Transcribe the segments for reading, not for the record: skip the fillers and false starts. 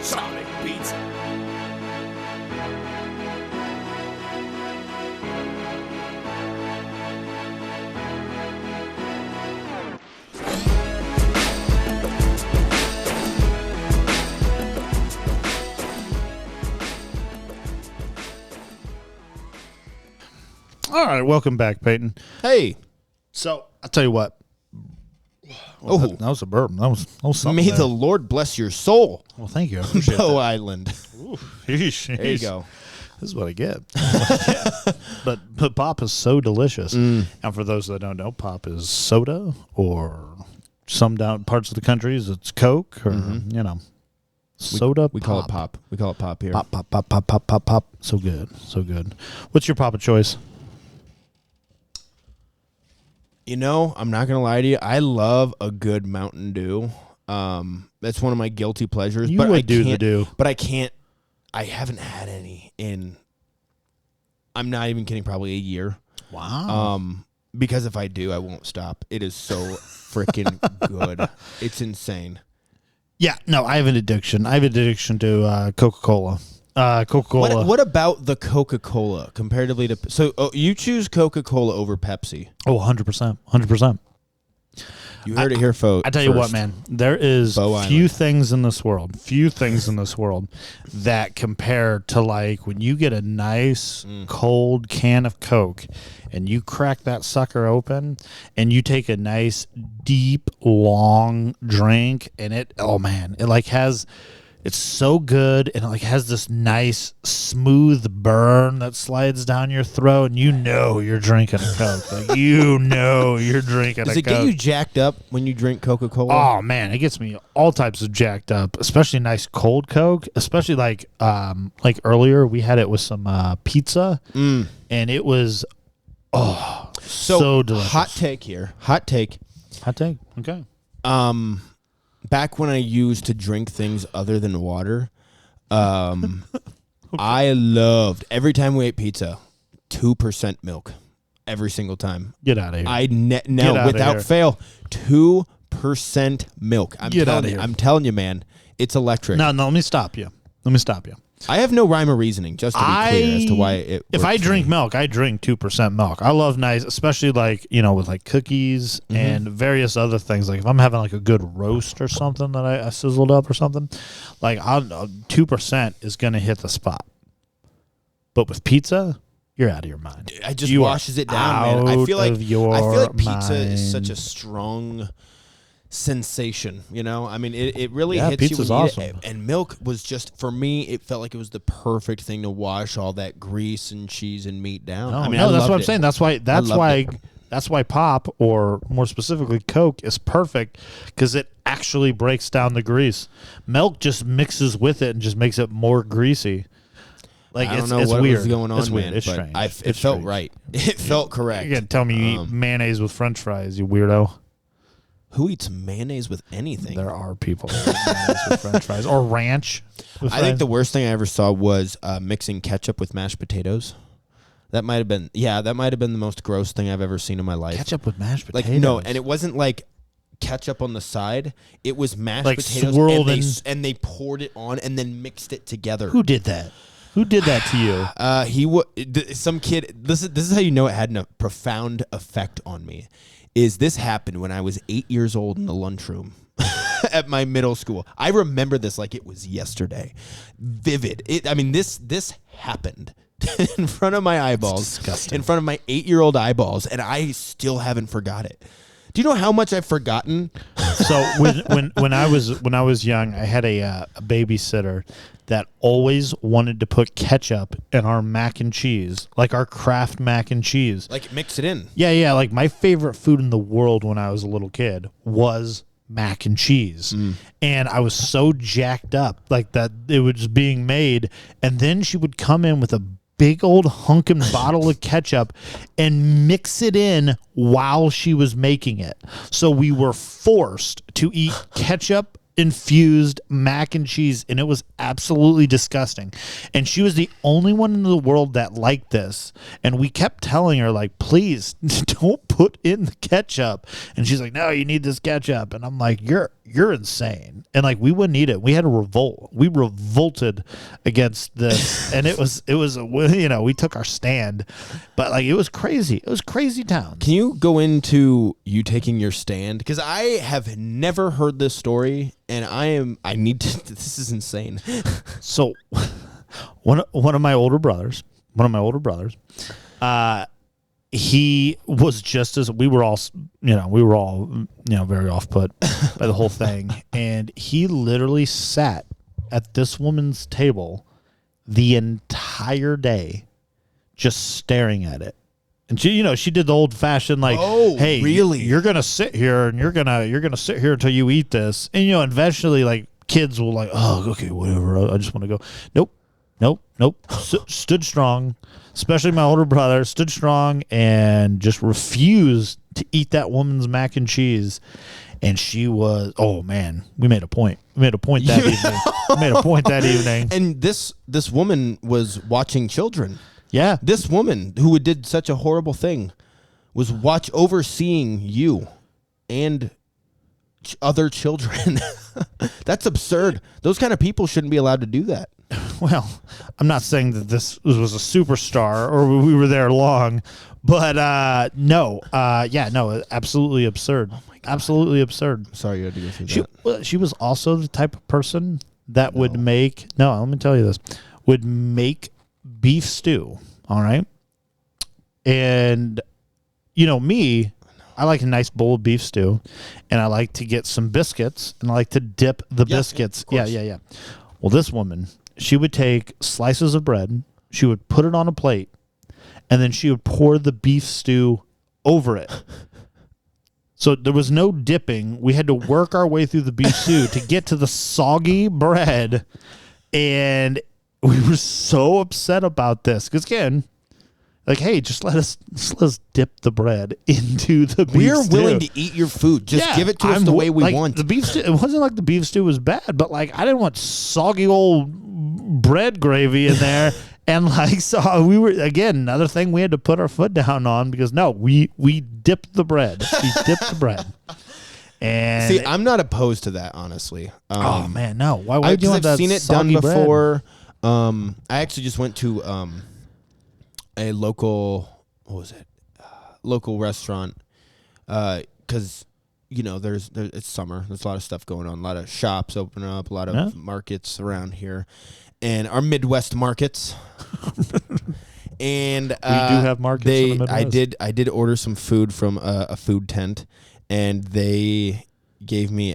Sonic Beats. All right, welcome back, Peyton. Hey. So I'll tell you what. Oh, that was a bourbon. That was something. May there. the Lord bless your soul. Well, thank you. I appreciate Bow that. Island. Sheesh, There you sheesh. go. This is what I get. But pop is so delicious. And for those that don't know, pop is soda, or some down parts of the countries it's Coke, or soda. We call it pop. We call it pop here. Pop, pop, pop, pop, pop, pop, pop. So good, so good. What's your pop of choice? You know, I'm not gonna lie to you. I love a good Mountain Dew. That's one of my guilty pleasures. You but would I do the can't, Dew. But I can't. I haven't had any in. I'm not even kidding. Probably a year. Wow. Because if I do, I won't stop. It is so freaking good. It's insane. Yeah, no, I have an addiction. I have an addiction to Coca-Cola. Coca-Cola. What about the Coca-Cola comparatively to? So you choose Coca-Cola over Pepsi. Oh, 100%. 100%. You heard it here, folks. I tell you what, man, there is Bow few Island. things in this world that compare to like when you get a nice cold can of Coke and you crack that sucker open and you take a nice deep long drink and it like has, it's so good and it like has this nice smooth burn that slides down your throat and you know you're drinking a Coke. Like you know you're drinking Does a it Coke. get you jacked up when you drink Coca-Cola? Oh man, it gets me all types of jacked up, especially nice cold Coke. Especially like earlier we had it with some pizza, and it was so delicious. Hot take here. Hot take. Hot take. Okay. Back when I used to drink things other than water, I loved every time we ate pizza, 2% milk every single time. Get out of here. Now outta without here. fail, 2% milk. Get outta here. I'm telling you, man, it's electric. no, let me stop you. I have no rhyme or reasoning, just to be clear as to why it. If works I for drink me. milk, I drink 2% milk. I love nice, especially like, with like cookies and various other things. Like if I'm having like a good roast or something that I sizzled up or something, like 2% is going to hit the spot. But with pizza, you're out of your mind. it just You washes are it down, man. I out feel like of your pizza is such a mind. strong sensation, I mean it really Yeah, hits you pizza's when you eat awesome. it. And milk was just, for me, it felt like it was the perfect thing to wash all that grease and cheese and meat down. I mean, no, I that's loved what I'm it. saying. That's why pop, or more specifically Coke, is perfect because it actually breaks down the grease. Milk just mixes with it and just makes it more greasy. Like I don't it's know it's what weird. was going on, It's weird. man, It's but strange. it It's felt strange. right. It felt correct. You gotta tell me you eat mayonnaise with French fries, you weirdo. Who eats mayonnaise with anything? There are people that eat mayonnaise with French fries or ranch. With I think fries. the worst thing I ever saw was mixing ketchup with mashed potatoes. That might have been the most gross thing I've ever seen in my life. ketchup with mashed Like potatoes. no, and it wasn't like ketchup on the side. It was mashed Like potatoes, swirled and they poured it on and then mixed it together. Who did that? Who did that to you? Some kid. This is how you know it had a profound effect on me. This happened when I was 8 years old in the lunchroom at my middle school. I remember this like it was yesterday, vivid. This happened in front of my eyeballs, disgusting. in front of my 8-year-old eyeballs, and I still haven't forgot it. Do you know how much I've forgotten? So when I was young, I had a babysitter that always wanted to put ketchup in our mac and cheese, like our Kraft mac and cheese. Like mix it in. Yeah. Like my favorite food in the world when I was a little kid was mac and cheese. And I was so jacked up like that it was being made. And then she would come in with a big old hunkin' bottle of ketchup and mix it in while she was making it. So we were forced to eat ketchup infused mac and cheese, and it was absolutely disgusting. And she was the only one in the world that liked this. And we kept telling her, like, please don't put in the ketchup. And she's like, no, you need this ketchup. And I'm like, you're insane. And like, we wouldn't eat it. We had to revolt. We revolted against this. And it was we took our stand, but like, it was crazy. It was crazy town. Can you go into you taking your stand? Because I have never heard this story, and I need to. This is insane. So, one of my older brothers, he was just as we were all very off put by the whole thing, and he literally sat at this woman's table the entire day, just staring at it. And she did the old fashioned like, oh, hey, really? You're gonna sit here and you're gonna sit here until you eat this, and eventually like kids will like, oh, okay, whatever, I just want to go. Nope. Stood strong, especially my older brother stood strong and just refused to eat that woman's mac and cheese. And she was, oh man, we made a point. That evening. And this woman was watching children. Yeah. This woman who did such a horrible thing was overseeing you and other children. That's absurd. Those kind of people shouldn't be allowed to do that. Well, I'm not saying that this was a superstar or we were there long, but no, absolutely absurd. Oh my God. Absolutely absurd. I'm sorry you had to go through that. Well, she was also the type of person that would make, let me tell you this, would make beef stew, all right? And, me, I like a nice bowl of beef stew, and I like to get some biscuits, and I like to dip the biscuits. Yeah. Well, this woman, she would take slices of bread, she would put it on a plate, and then she would pour the beef stew over it. So there was no dipping. We had to work our way through the beef stew to get to the soggy bread, and we were so upset about this because, again, like, hey, just let us dip the bread into the beef stew. We're willing to eat your food. Just give it to us the way we want. The beef stew, it wasn't like the beef stew was bad, but like I didn't want soggy old bread gravy in there. And like, so we were, again, another thing we had to put our foot down on because we dipped the bread. We dipped the bread. And see, I'm not opposed to that, honestly. Oh man, no. Why would you want that? I've seen it done before. I actually just went to a local, local restaurant, because it's summer. There's a lot of stuff going on. A lot of shops opening up. A lot of markets around here, and our Midwest markets. And we do have markets in the Midwest. I did order some food from a food tent, and they gave me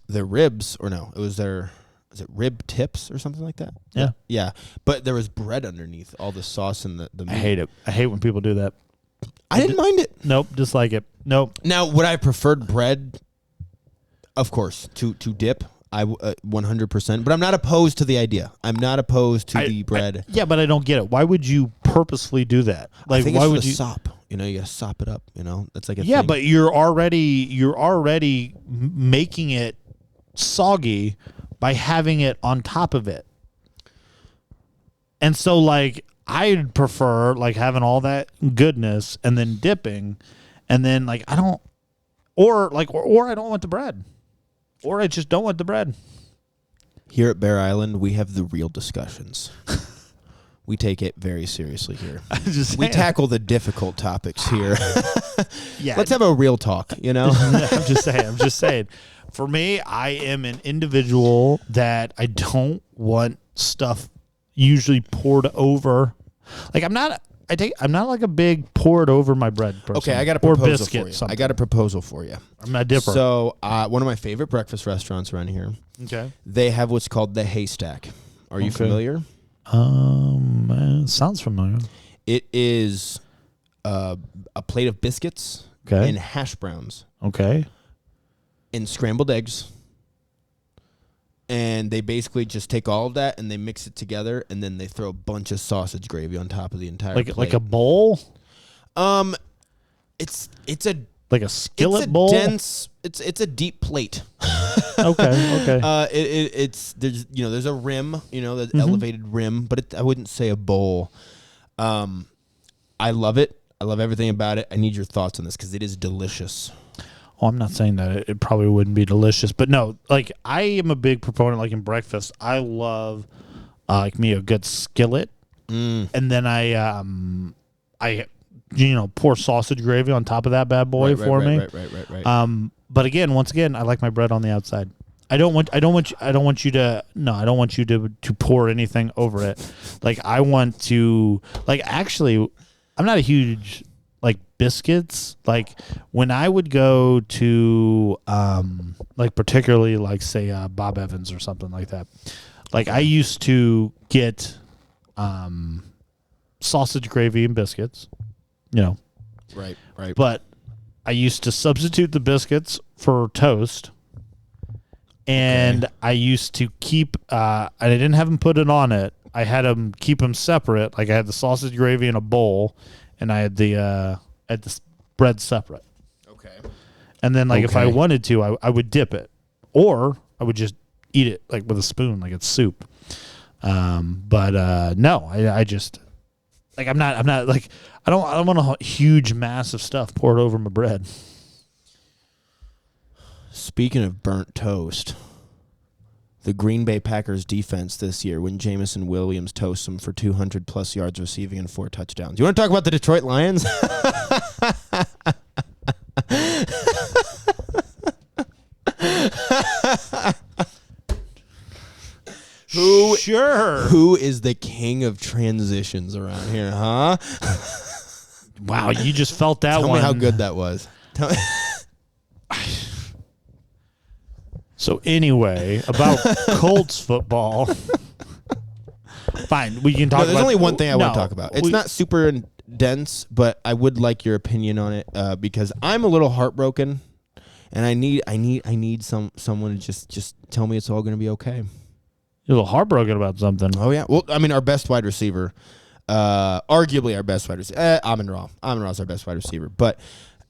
their ribs, or no, it was their. Is it rib tips or something like that? Yeah. Yeah. But there was bread underneath all the sauce and the meat. I hate it. I hate when people do that. I didn't mind it. Nope. Dislike it. Nope. Now, would I preferred bread? Of course, to dip. I 100%. But I'm not opposed to the idea. I'm not opposed to the bread. Yeah, but I don't get it. Why would you purposely do that? Like, I think why it's would you sop? You gotta sop it up. That's like a yeah, thing. but you're already making it soggy by having it on top of it. And so, like, I'd prefer, like, having all that goodness and then dipping, and then, like, I don't want the bread. Or I just don't want the bread. Here at Bear Island, we have the real discussions. We take it very seriously here. We tackle the difficult topics here. Yeah. Let's have a real talk, I'm just saying. For me, I am an individual that I don't want stuff usually poured over. Like I'm not like a big pour it over my bread person. Okay, I got a proposal or biscuit, for you. something. I got a proposal for you. I'm not different. So, one of my favorite breakfast restaurants around here. Okay. They have what's called the Haystack. Are you familiar? Sounds familiar. It is a plate of biscuits and hash browns. Okay. And scrambled eggs. And they basically just take all of that and they mix it together, and then they throw a bunch of sausage gravy on top of the entire plate. Like a bowl? It's a like a skillet bowl? Dense. It's a deep plate. Okay. It's there's a rim, the elevated rim, but I wouldn't say a bowl. I love it. I love everything about it. I need your thoughts on this because it is delicious. Oh, I'm not saying that it probably wouldn't be delicious, but no, like I am a big proponent. Like in breakfast, I love like me a good skillet, and then I pour sausage gravy on top of that bad boy for me. Right. But once again, I like my bread on the outside. I don't want you to pour anything over it. Like I want to actually I'm not a huge like biscuits. Like when I would go to like particularly like say Bob Evans or something like that. Like I used to get sausage gravy and biscuits, Right. But I used to substitute the biscuits for toast. And I used to keep, I didn't have them put it on it. I had them keep them separate. Like I had the sausage gravy in a bowl, and I had the bread separate. Okay. And then if I wanted to, I would dip it, or I would just eat it like with a spoon, like it's soup. But no, I just I'm not like I don't want a huge mass of stuff poured over my bread. Speaking of burnt toast, the Green Bay Packers defense this year when Jameson Williams toasts them for 200-plus yards receiving and 4 touchdowns. You want to talk about the Detroit Lions? Who is the king of transitions around here, huh? Wow, you just felt that Tell one. me how good that was. So anyway, about Colts football. Fine, we can talk. There's only one thing I want to talk about. It's not super dense, but I would like your opinion on it because I'm a little heartbroken, and I need someone to just tell me it's all going to be okay. You're a little heartbroken about something. Oh yeah. Well, I mean, our best wide receiver, arguably our best wide receiver, Amon-Ra. Amon-Ra's our best wide receiver,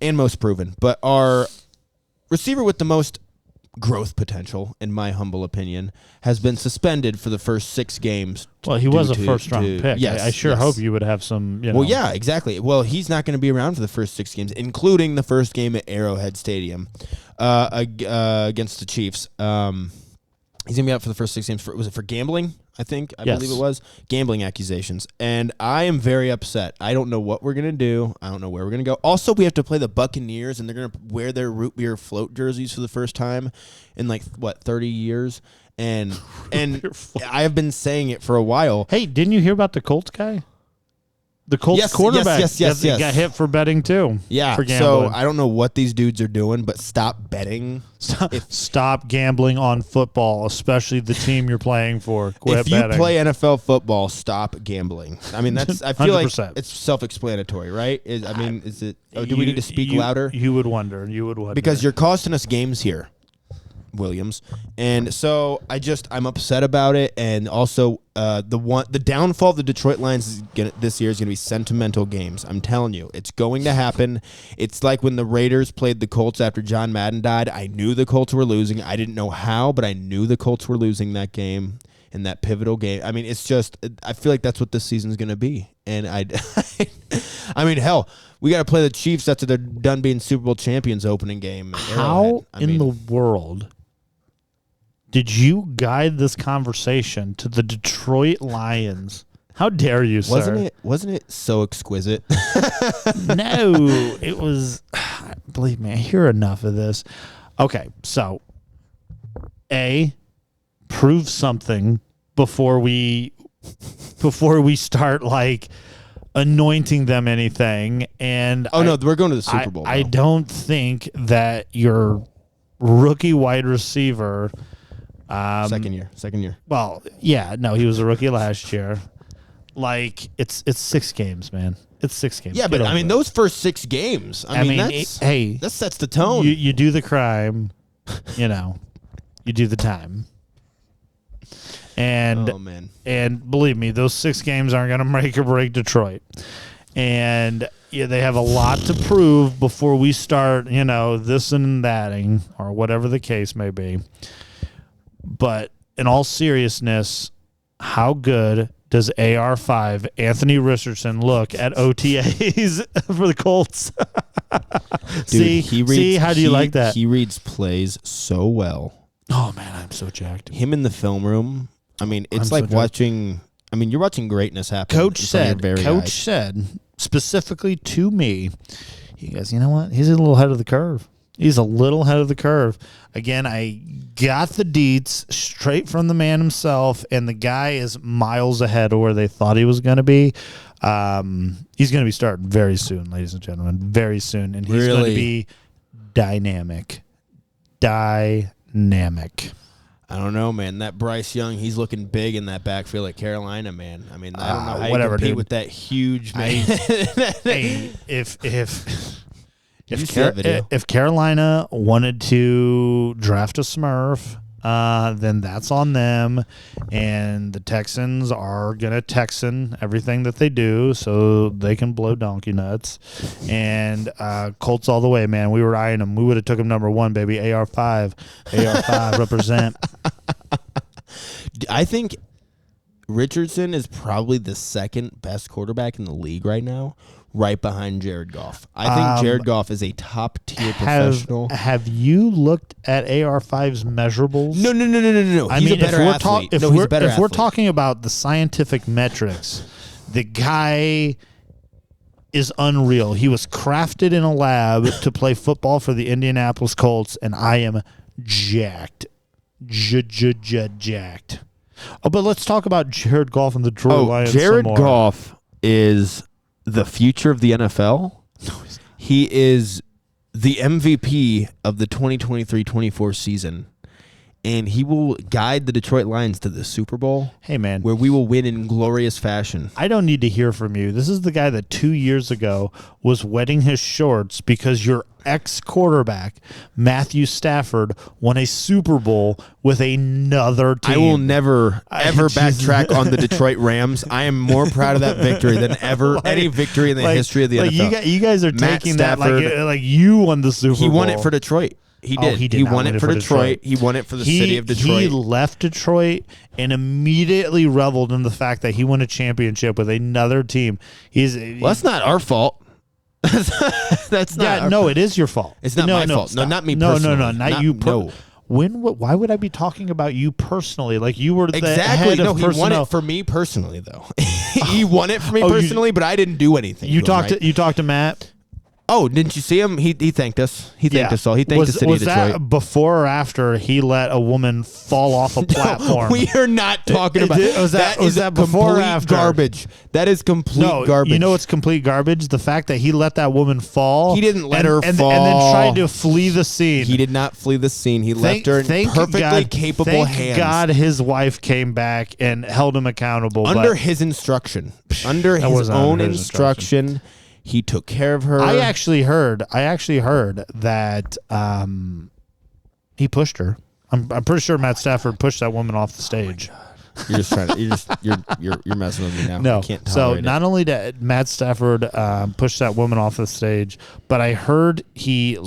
and most proven. But our receiver with the most growth potential, in my humble opinion, has been suspended for the first 6 games. Well, he was a first-round pick. Yes, I sure hope you would have some. Well, yeah, exactly. Well, he's not going to be around for the first 6 games, including the first game at Arrowhead Stadium against the Chiefs. He's going to be out for the first 6 games. Was it for gambling? I believe it was. Gambling accusations. And I am very upset. I don't know what we're going to do. I don't know where we're going to go. Also, we have to play the Buccaneers, and they're going to wear their root beer float jerseys for the first time in 30 years. And I have been saying it for a while. Hey, didn't you hear about the Colts guy? The Colts quarterback yes. got hit for betting too. Yeah, for gambling. So I don't know what these dudes are doing, but stop betting. Stop gambling on football, especially the team you're playing for. Quit if you betting. play NFL football, stop gambling. I mean, I feel 100%. like it's self-explanatory, right? Is it? Do we need to speak louder? You would wonder. Because you're costing us games here, Williams, and so I'm upset about it. And also, the downfall of the Detroit Lions this year is going to be sentimental games. I'm telling you, it's going to happen. It's like when the Raiders played the Colts after John Madden died. I knew the Colts were losing. I didn't know how, but I knew the Colts were losing that game, in that pivotal game. I mean, it's just, I feel like that's what this season's going to be. And I mean, hell, we got to play the Chiefs after they're done being Super Bowl champions opening game. How in the world did you guide this conversation to the Detroit Lions? How dare you, sir? Wasn't it so exquisite? No, it was. Believe me, I hear enough of this. Okay, so prove something before we start anointing them anything. And no, we're going to the Super Bowl. I don't think that your rookie wide receiver. Second year. Well, yeah, no, he was a rookie last year. It's 6 games, man. It's 6 games. Yeah, but I mean, those first 6 games. I mean, that sets the tone. You do the crime, you do the time. And oh man, and believe me, those 6 games aren't going to make or break Detroit. And they have a lot to prove before we start, this and thatting or whatever the case may be. But in all seriousness, how good does AR5 Anthony Richardson look at OTAs for the Colts? Dude, see, how do you like that? He reads plays so well. Oh, man, I'm so jacked. Him in the film room, I mean, it's like watching... I mean, you're watching greatness happen. Coach said, specifically to me, he goes, you know what? He's a little ahead of the curve. He's a little ahead of the curve. Again, I got the deets straight from the man himself, and the guy is miles ahead of where they thought he was going to be. He's going to be starting very soon, ladies and gentlemen, very soon. And he's going to be dynamic. I don't know, man. That Bryce Young, he's looking big in that backfield at Carolina, man. I mean, I don't know how you compete with that huge man. Hey, if Carolina wanted to draft a Smurf, then that's on them. And the Texans are going to Texan everything that they do so they can blow donkey nuts. And Colts all the way, man. We were eyeing them. We would have took him number 1, baby. AR5 represent. I think Richardson is probably the second best quarterback in the league right now, right behind Jared Goff. I think Jared Goff is a top-tier professional. Have you looked at AR5's measurables? No. He's a better athlete. If we're talking about the scientific metrics, the guy is unreal. He was crafted in a lab to play football for the Indianapolis Colts, and I am jacked. Jacked. Oh, but let's talk about Jared Goff and the Detroit Lions. Jared Goff is the future of the NFL. No, he's not. He is the MVP of the 2023-24 season, and he will guide the Detroit Lions to the Super Bowl. Hey, man. Where we will win in glorious fashion. I don't need to hear from you. This is the guy that 2 years ago was wetting his shorts because your ex-quarterback, Matthew Stafford, won a Super Bowl with another team. I will never, ever backtrack on the Detroit Rams. I am more proud of that victory than ever any victory in the history of the NFL. You guys are taking Stafford, that like you won the Super Bowl. He won it for Detroit. He did. He won it for Detroit. He won it for the city of Detroit. He left Detroit and immediately reveled in the fact that he won a championship with another team. That's not our fault. That's not. No, it is your fault. It's not my fault. Stop. No, not me personally. No, not you. No. Why would I be talking about you personally? Like you were the head of he personnel. won it for me personally, though. He won it for me personally, but I didn't do anything. You talked to Matt. Oh, didn't you see him? He thanked us. He thanked us all. He thanked the city of Detroit. Was that before or after he let a woman fall off a platform? We are not talking about that. Was that before or after? Garbage. That is complete garbage. You know what's complete garbage? The fact that he let that woman fall. He didn't let her fall. And then tried to flee the scene. He did not flee the scene. He left her in perfectly capable hands. Thank God his wife came back and held him accountable. Under his instruction. Under his own instruction. He took care of her. I actually heard that he pushed her. I'm pretty sure Matt Stafford pushed that woman off the stage. You're just trying to. You're messing with me now. No. I can't so not only did Matt Stafford push that woman off the stage, but I heard he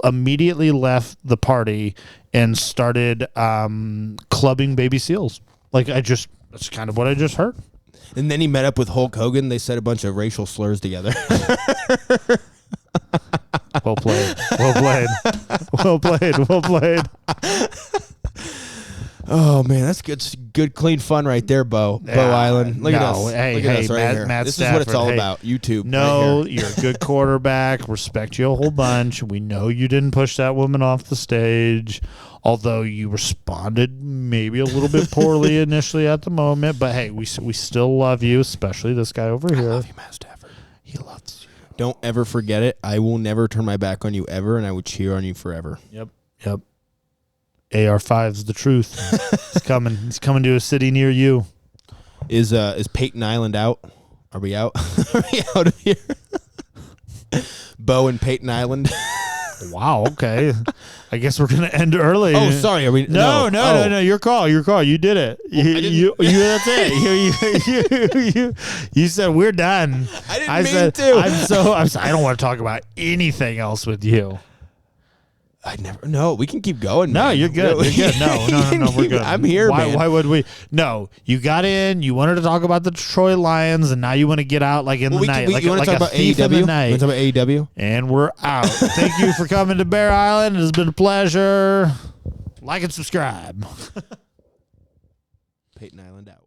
immediately left the party and started clubbing baby seals. That's kind of what I just heard. And then he met up with Hulk Hogan. They said a bunch of racial slurs together. Well played. Well played. Oh man, that's good, clean fun right there, Bo. Yeah, Bo Island. Look at us. Hey, Look at us right here. Matt this Stafford, is what it's all about. YouTube. No, right you're a good quarterback. Respect you a whole bunch. We know you didn't push that woman off the stage, although you responded maybe a little bit poorly initially at the moment. But hey, we still love you, especially this guy over here. I love you, Matt Stafford. He loves you. Don't ever forget it. I will never turn my back on you ever, and I will cheer on you forever. Yep. AR5's the truth. He's coming. He's coming to a city near you. Is Peyton Island out? Are we out? Are we out of here? Bo and Peyton Island. Wow. Okay. I guess we're gonna end early. Oh, sorry. Are we? No. Your call. You did it. That's it. You said we're done. I didn't mean to. I don't want to talk about anything else with you. I never. No, we can keep going. No, man. you're good. You're good. No, we're good. I'm here, man. Why would we? No, you got in. You wanted to talk about the Detroit Lions, and now you want to get out like in the night. You want to talk about AEW? In the night. Want to talk about AEW? And we're out. Thank you for coming to Bear Island. It has been a pleasure. Like and subscribe. Peyton Island out.